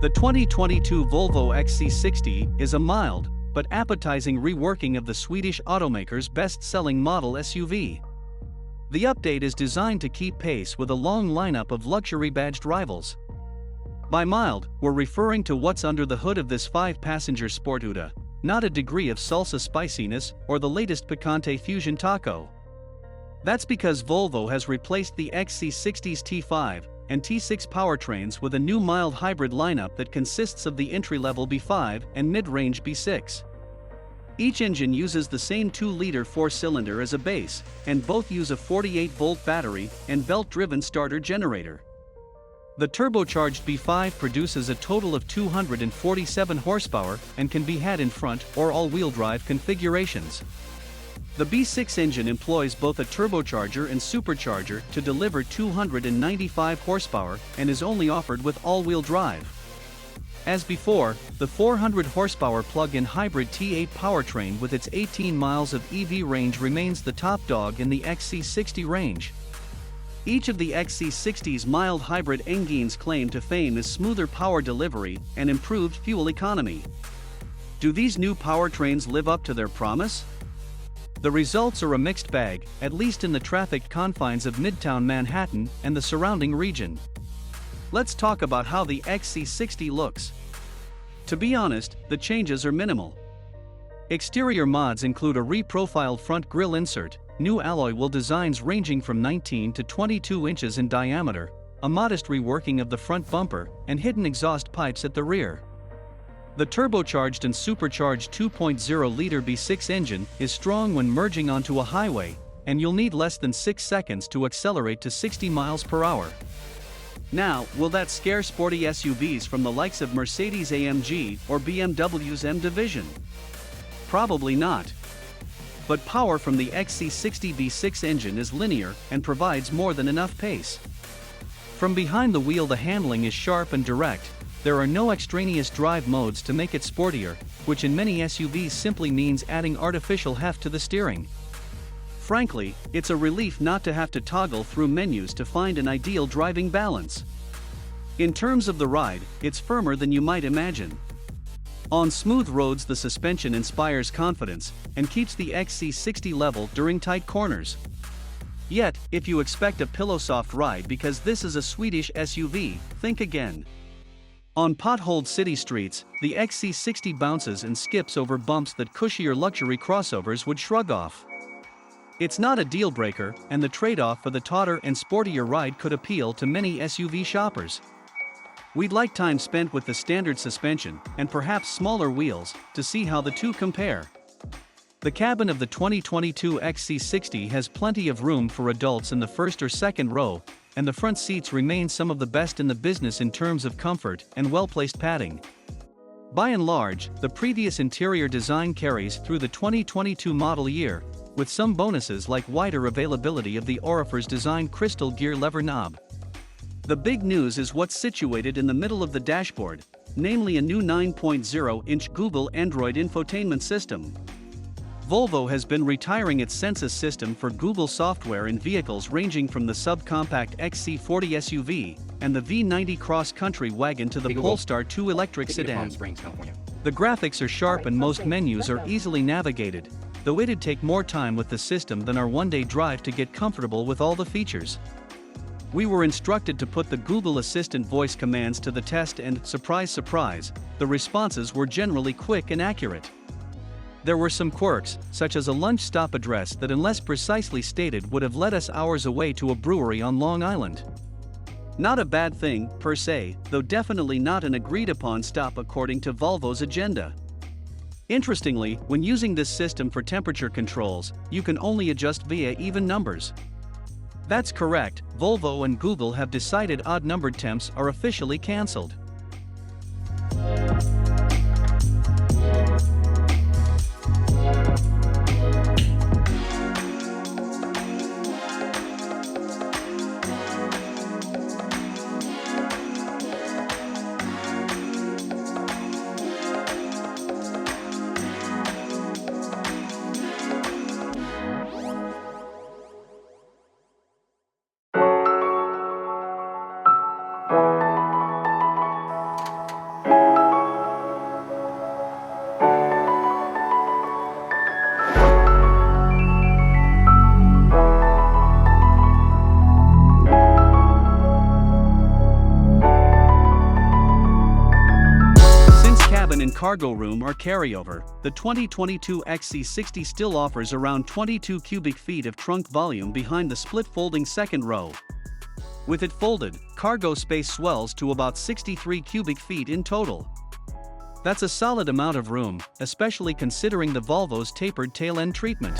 The 2022 Volvo XC60 is a mild, but appetizing reworking of the Swedish automaker's best-selling model SUV. The update is designed to keep pace with a long lineup of luxury-badged rivals. By mild, we're referring to what's under the hood of this 5-passenger sportuda, not a degree of salsa spiciness or the latest picante fusion taco. That's because Volvo has replaced the XC60's T5 and T6 powertrains with a new mild hybrid lineup that consists of the entry-level B5 and mid-range B6. Each engine uses the same 2-liter 4-cylinder as a base, and both use a 48-volt battery and belt-driven starter generator. The turbocharged B5 produces a total of 247 horsepower and can be had in front or all-wheel drive configurations. The B6 engine employs both a turbocharger and supercharger to deliver 295 horsepower and is only offered with all-wheel drive. As before, the 400 horsepower plug-in hybrid T8 powertrain with its 18 miles of EV range remains the top dog in the XC60 range. Each of the XC60's mild hybrid engines' claim to fame is smoother power delivery and improved fuel economy. Do these new powertrains live up to their promise? The results are a mixed bag, at least in the trafficked confines of Midtown Manhattan and the surrounding region. Let's talk about how the XC60 looks. To be honest, the changes are minimal. Exterior mods include a reprofiled front grille insert, new alloy wheel designs ranging from 19 to 22 inches in diameter, a modest reworking of the front bumper, and hidden exhaust pipes at the rear. The turbocharged and supercharged 2.0-liter B6 engine is strong when merging onto a highway, and you'll need less than 6 seconds to accelerate to 60 miles per hour. Now, will that scare sporty SUVs from the likes of Mercedes-AMG or BMW's M Division? Probably not. But power from the XC60 B6 engine is linear and provides more than enough pace. From behind the wheel, the handling is sharp and direct. There are no extraneous drive modes to make it sportier, which in many SUVs simply means adding artificial heft to the steering. Frankly, it's a relief not to have to toggle through menus to find an ideal driving balance. In terms of the ride, it's firmer than you might imagine. On smooth roads, the suspension inspires confidence and keeps the XC60 level during tight corners. Yet, if you expect a pillow-soft ride because this is a Swedish SUV, think again. On potholed city streets, the XC60 bounces and skips over bumps that cushier luxury crossovers would shrug off. It's not a deal-breaker, and the trade-off for the tauter and sportier ride could appeal to many SUV shoppers. We'd like time spent with the standard suspension, and perhaps smaller wheels, to see how the two compare. The cabin of the 2022 XC60 has plenty of room for adults in the first or second row, and the front seats remain some of the best in the business in terms of comfort and well-placed padding. By and large, the previous interior design carries through the 2022 model year, with some bonuses like wider availability of the Orifice's designed crystal gear lever knob. The big news is what's situated in the middle of the dashboard, namely a new 9.0-inch Google Android infotainment system. Volvo has been retiring its Sensus system for Google software in vehicles ranging from the subcompact XC40 SUV and the V90 cross-country wagon to the Polestar 2 electric sedan. The graphics are sharp and most menus are easily navigated, though it'd take more time with the system than our one-day drive to get comfortable with all the features. We were instructed to put the Google Assistant voice commands to the test and, surprise surprise, the responses were generally quick and accurate. There were some quirks, such as a lunch stop address that, unless precisely stated, would have led us hours away to a brewery on Long Island. Not a bad thing, per se, though definitely not an agreed-upon stop according to Volvo's agenda. Interestingly, when using this system for temperature controls, you can only adjust via even numbers. That's correct, Volvo and Google have decided odd-numbered temps are officially cancelled. cargo room or carryover, the 2022 XC60 still offers around 22 cubic feet of trunk volume behind the split folding second row. With it folded, cargo space swells to about 63 cubic feet in total. That's a solid amount of room, especially considering the Volvo's tapered tail end treatment.